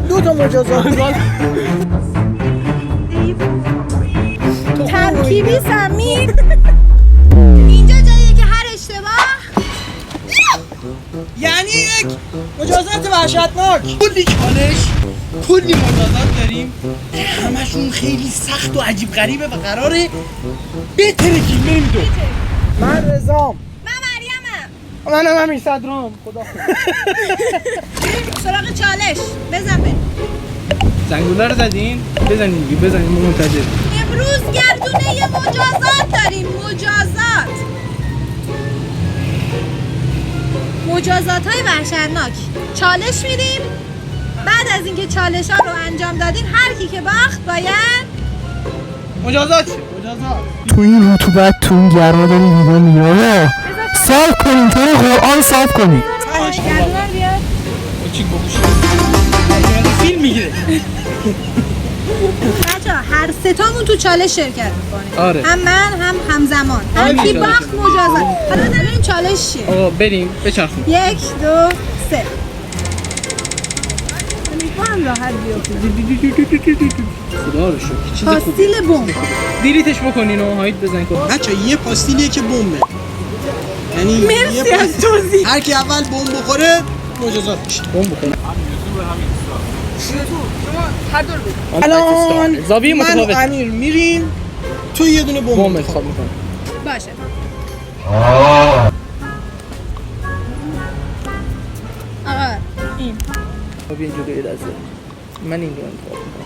دو تا مجازات. ترکیبی سمی. اینجا جاییه که هر اشتباه یعنی یک مجازات وحشتناک. کلی چالش، کلی مجازات داریم، همشون خیلی سخت و عجیب غریبه و قراره بترکیم. بریم دو. من رضام. من مریمم. منم همین صدرام. خدا سراغ چالش بزن بریم. زنگوله رو زدین؟ بزنین دیگه، بزنین ما منتظر. امروز گردونه یه مجازات داریم. مجازات های وحشتناک. چالش میدیم، بعد از اینکه چالش ها رو انجام دادیم هر کی که باخت باید مجازات چه؟ مجازات تو این رطوبت تو این گرما داری ویدیو میاد. صاف کنین، تو قرآن صاف کنین. گردونه بیاد. چی بگوشی؟ فیلم میگیره. بچه‌ها هر ستامون تو چالش شرکت میکنیم. آره. هم من هم همزمان. هر کی باخت مجازات. حالا ببینیم چالش چیه. آقا بریم بچرخون. 1 2 3. میگم راحت بیافته. خدا رو شکر. چیز خوبه. پاستیل بمب. دیلیتش بکنین و هایت بزنین کن. بچه یه پاستیلیه که بمبه. یعنی مرسی از توضیح. هر کی اول بمب بخوره مجازات میشه. بمب بکنین. الان زاویه من و متفاوت. امیر میریم تو یه دونه بمب بمب انتخاب میکنم. باشه. آقا این خب این جلوی دسته. من این رو انتخاب میکنم.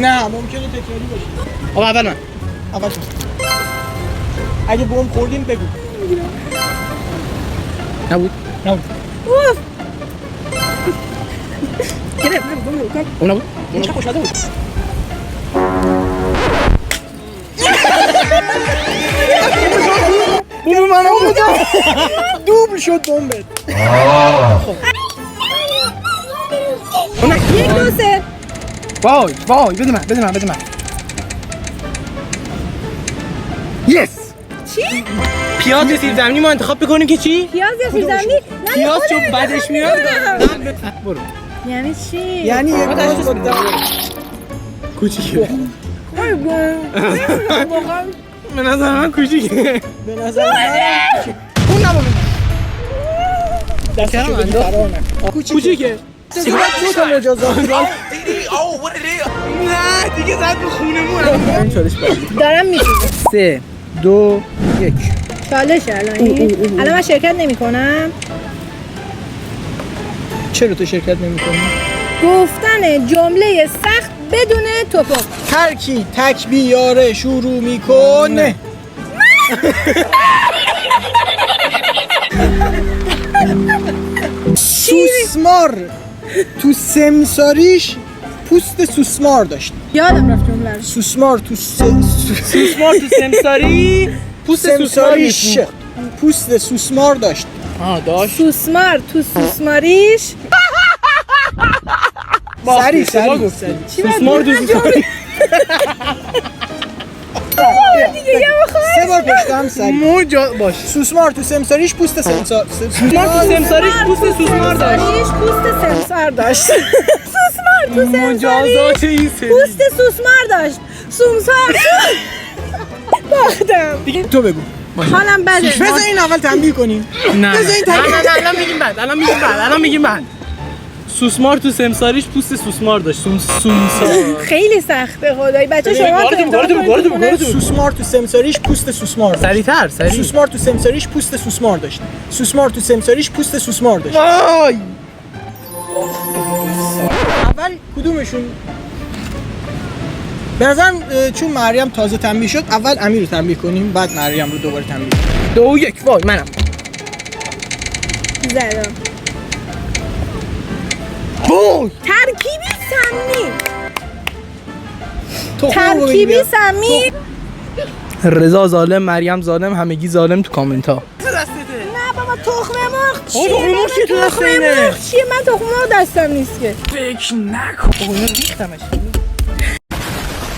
نه ممکنه تکراری باشه. آقا اول من. اول تو. اگه بمب خوردیم بگو. نبود. اوف. گرفت بمب. اون نبود. اون چه خوشمزه بود. بمب من بود. دوبل شد بمبت. 1 2 3. وای بده من. یس. چی؟ پیاز سیب زمینی ما انتخاب بکنیم که چی؟ پیاز یا سیب زمینی؟ پیاز چون بعدش میاد. برو. یعنی چی؟ یعنی یک باز بود. کوچیکه. وای واقعا به نظر من کوچیکه. به نظر من اون نبود. دستشو بدی فرار نکن. کوچیکه. دو تا مجازات. نه دیگه زد به خونمون. این چالش بعدی. دارم میسوزه. 3 2 1. چالش الان من شرکت نمی کنم. چرا تو شرکت نمی‌کنی؟ گفتن جمله سخت بدون توپق. هر کی تک بیاره شروع میکنه. سوسمار تو سمساریش پوست سوسمار داشت. یادم رفت جمله رو. سوسمار تو سوسمار تو سمساری پوست سمساریش پوست سوسمار داشت. داشت. سوسمار تو سوسماریش. سری سوسمار تو سوسماری. دیگه یه بخواه. 3 بار پشتم سری. باش. سوسمار تو سمساریش پوست سمسار. سوسمار تو سمساریش پوست سوسمار داشت. پوست سمسار داشت. سوسمار تو سمساریش مجازات این سری. پوست سوسمار داشت. سومسار. باختم. دیگه تو بگو. حالم بده. بذار این اول تنبیه کنیم. نه بذار این الان میگیم بعد. سوسمار تو سمساریش پوست سوسمار داشت. سومسار. خیلی سخته خدایی. بچه شما سوسمار تو سمساریش پوست سوسمار داشت. سریع. سوسمار تو سمساریش پوست سوسمار داشت. سوسمار تو سمساریش پوست سوسمار داشت. وای. اول کدومشون؟ به نظرم چون مریم تازه تنبیه شد اول امیر رو تنبیه کنیم بعد مریم رو دوباره تنبیه کنیم. 2 و 1. وای منم. زدم. وای. ترکیبی سمی. تو ترکیبی سمی. رضا ظالم، مریم ظالم، همگی ظالم تو کامنت ها. نه بابا تخمه مرغ چیه؟ تخمه مرغ چیه تو دست اینه؟ چیه؟ من تخمه مرغ دستم نیست که. فکر نکن. ریختمش.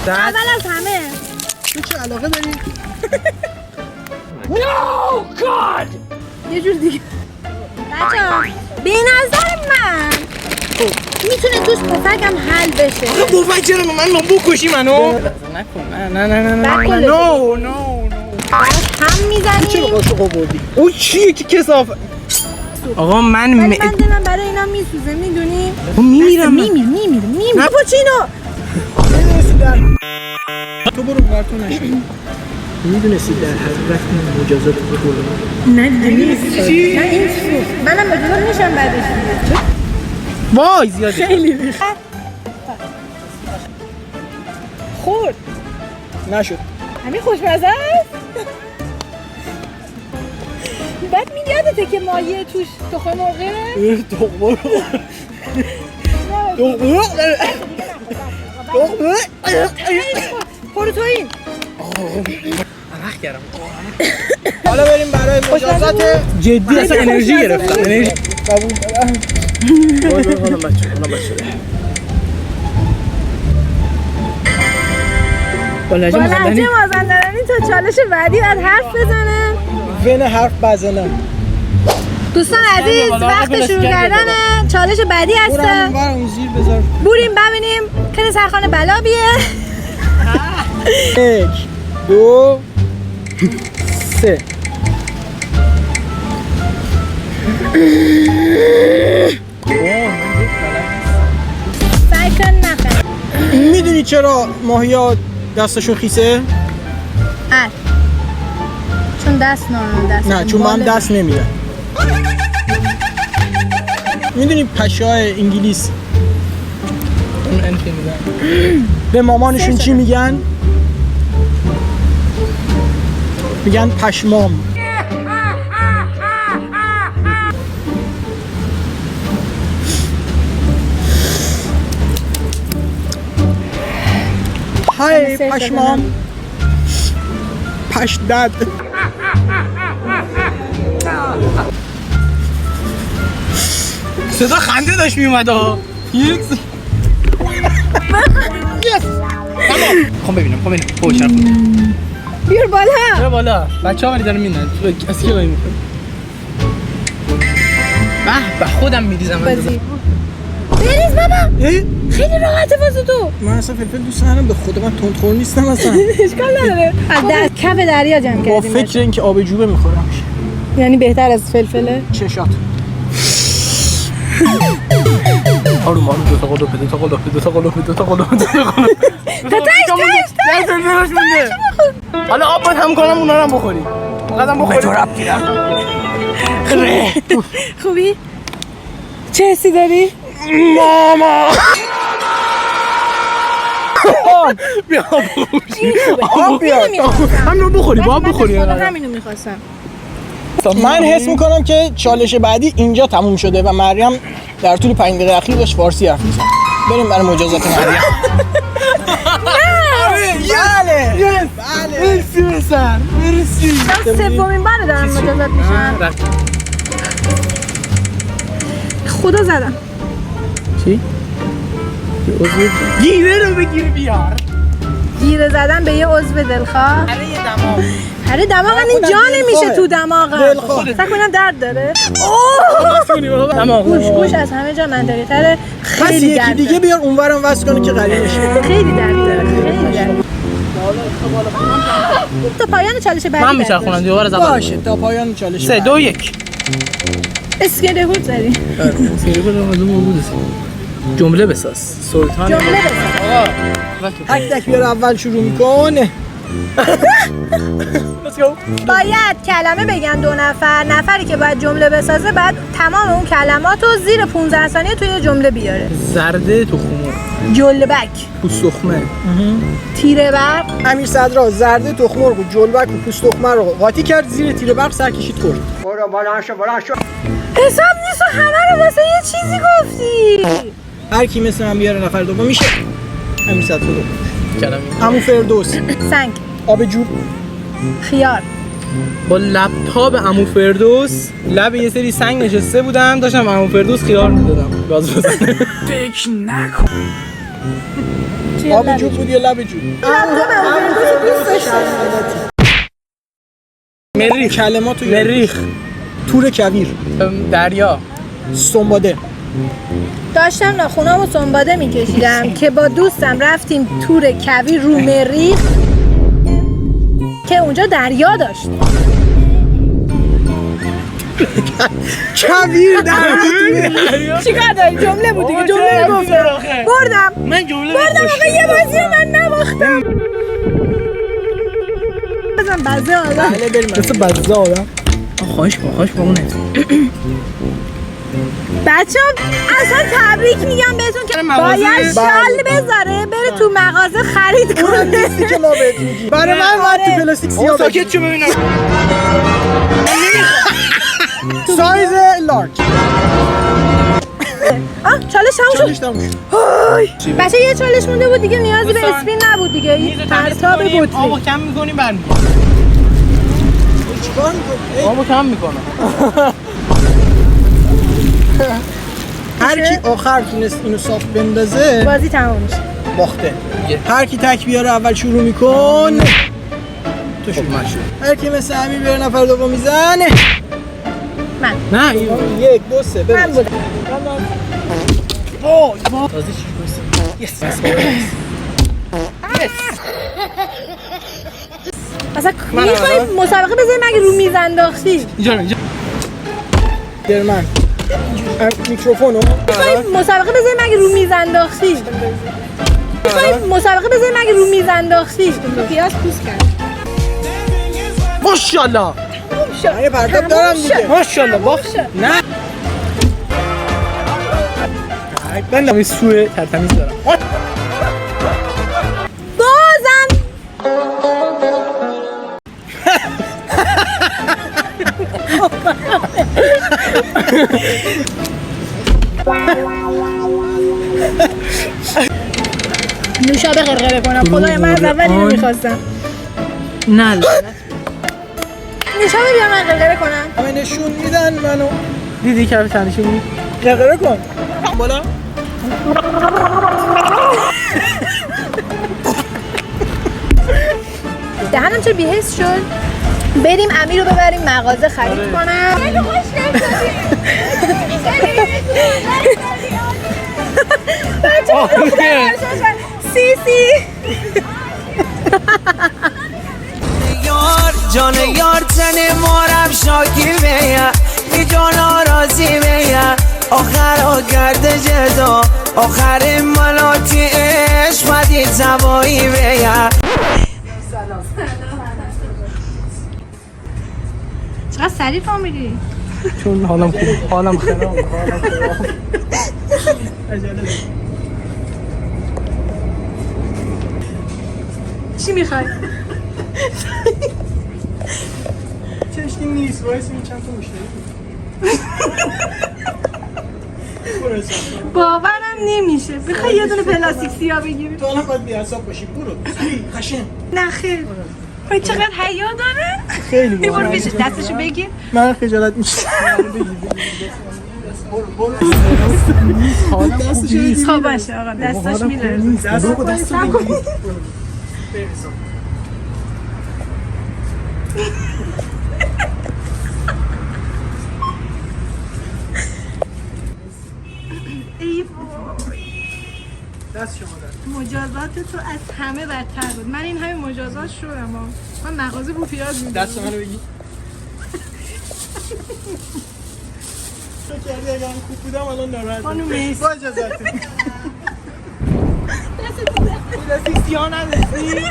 اول از همه تو چه علاقه داری؟ No God! یه جور دیگه بچه‌ها به نظر من میتونه توش پفکم حل بشه. بابا چرا من بکشی منو؟ نکن نه نو هم میزنیم. چرا قاشق آوردی؟ او چیه که کثافت؟ آقا من من دلم برای اینا میسوزه میدونی؟ میمیرم. میمیره نپوچینو. تو برو براتون نشد. میدونستی در حقیقت این مجازات رو بکنم؟ نه نیست. نه این منم مجازات میشم بعدش. وای زیاده. خیلی ریخت. خورد. نشد. همین خوشمزه است. بعد یادته که مایه توش تخم مرغه؟ پروتئین. عرق کردم. حالا بریم برای مجازات جدی اصلا انرژی گرفتم. انرژی قبول دارم. حالا بچه. با لحجه مازندرانی تا چالش بعدی باید حرف بزنه. ون حرف بزنم. دوستان عزیز وقت شروع کردن چالش بعدی هسته. برام زیر بذار. بریم ببینیم که سرخانه بلا بیه. 1 2 3 سعی کن نخند. میدونی چرا ماهیا دستشون خیسه؟ چون دست دست. نه چون من دست نمیدن. میدونی پشای انگلیس به مامانشون چی میگن؟ میگن پشمام. های پشمام. پش دد. صدا خنده داشت میومد ها. یک خب ببینم پوشن بیار بالا بچه‌ها ولی دارن میدن تو از کی وای میکنه به خودم میریزم بریز بابا. خیلی راحته واسه تو. من اصلا فلفل دوست ندارم، به خود من تندخور نیستم اصلا. اشکال نداره. از دست کف دریا جمع با کردیم. فکر اینکه آب جوبه میخورم. یعنی بهتر از فلفله. چشات. آروم دو تا قلوب تا تش حالا آب باید هم کنم اونا رو هم بخوری مقدم بخوری تو رب گیرم خوبی؟ چه حسی داری؟ ماما بیا آب بیار. همینو بخوری با آب بخوری همینو میخواستم. من حس میکنم که چالش بعدی اینجا تموم شده و مریم در طول 5 دقیقه اخیر داشت فارسی حرف می‌زد. بریم برای مجازات مریم. بله. مرسی بسر مرسی سومین بار دارم مجازات میشم. خدا زدم. چی؟ گیره رو بگیر بیار. گیره زدن به یه عضو دلخواه. هره دماغ این جا نمیشه تو دماغم. فکر کنم درد داره. گوش از همه جا منطقی تره. خیلی درد داره. دیگه بیار اونورم واسه کنه که قلیل بشه. خیلی درد داره. خیلی درد. تا پایان چالش بعدی من میچرخونم دیگه از اول باشه تا پایان چالش 3 2 1 اسکلهوت زدی. جمله بساز سلطان جمله بساز. تک تک بیار اول شروع میکنه. باید کلمه بگن 2 نفر. نفری که باید جمله بسازه بعد تمام اون کلمات رو زیر 15 ثانیه توی جمله بیاره. زرده تخم‌مرغ جلبک پوست تخمه تیره برق. امیر صدرا زرده تخم مرغ و جلبک و پوست تخمه رو قاطی کرد، زیر تیره برق سر کشید خورد. برو بالا شو. حساب نیست و همه رو واسه یه چیزی گفتی. هر کی مثل من بیاره نفر دوم میشه امیر صدرا. کلمه عمو فردوس. سنگ آب جوب. خیار. با لپتاپ عمو فردوس لب یه سری سنگ نشسته بودم، داشتم عمو فردوس خیار میدادم گاز بزنه. فکر نکن آب جوب بود یا لب جوب؟ مریخ کلماتو مریخ تور کویر، دریا. سنباده. داشتم ناخونامو سنباده میکشیدم که با دوستم رفتیم تور کویر رو مریخ که اونجا دریا داشت. کویر دریا. چیکار داری؟ جمله بود دیگه، جمله رو گفتم. بردم. من جمله بردم آقا، یه بازی رو من نباختم. بزن بزه آدم. بله بریم. مثل بزه آدم. خواهش با اونه. بچه اصلا تبریک میگم بهتون که باید شال بذاره بره تو مغازه خرید اونم کنه. نیستی که ما بهت میگیم. برای من باید تو پلاستیک سیاه بگیم. ساکت شو ببینم. سایز لارج. چالش تموم شد. تموم شد. بچه یه چالش مونده بود دیگه، نیازی به اسپین نبود دیگه. این پرتاب بطری. آبو کم میکنیم برمیگردیم. چیکار می‌کنی؟ آبو کم میکنم. هر کی آخر تونست اینو صاف بندازه بازی تموم میشه. باخته. هر کی تک بیاره اول شروع میکن. تو شروع ماشو. هر کی مثل همین بیاره نفر دوم میزنه. من. نه 1 2 3 من بودم. تازه چی گوشت؟ یس. اصلا میخوایی مسابقه بذاری مگه رو میز انداختی؟ اینجا درمن میکروفونو میخوایی مسابقه بذاری مگه رو میز انداختی؟ میخوایی مسابقه بذاری مگه رو میز انداختی؟ پیاز پوست کرد. ماشاءالله. من یه پرتاب دارم دیگه. ماشاءالله باخت. نه. من نمی سوی ترتمیز دارم. بازم نوشابه غرغره کنم. خدای من از اول اینو میخواستم. نه. نوشابه بیا من غرغره کنم. همه نشون میدن منو. دیدی که تنشون می غرغره کن. بالا. دهنم چرا بی‌حس شد؟ بریم امیر رو ببریم مغازه خرید کنم. خیلی خوش سی یار جان یار تن مارم شاکی بیا بی جان آرازی بیا آخر گرد جدا آخر ملاتی عشق مدی زوایی بیا. چقدر سریع فهمیدی؟ چون حالم خراب. چی میخوای؟ چشکی نیست وایس این چند تا مشتری. باورم نمیشه. میخوای یه دونه پلاستیک سیاه بگیری؟ تو الان باید بی‌حساب باشی. برو. خشن. نه خیر. وای چقدر حیا داره. خیلی برو باحال. میشه دستشو بگیر. من خجالت میشم. خب باشه آقا دستاش میره. دست ای دست شما دست. مجازات تو از همه بدتر بود. من این همه مجازات شدم. من مغازه بو پیاز میدم. دست منو بگی. فکر کردی اگه من خوب بودم الان ناراحت خانم مرسی. با اجازتون. دست دستی سیاه ندستی.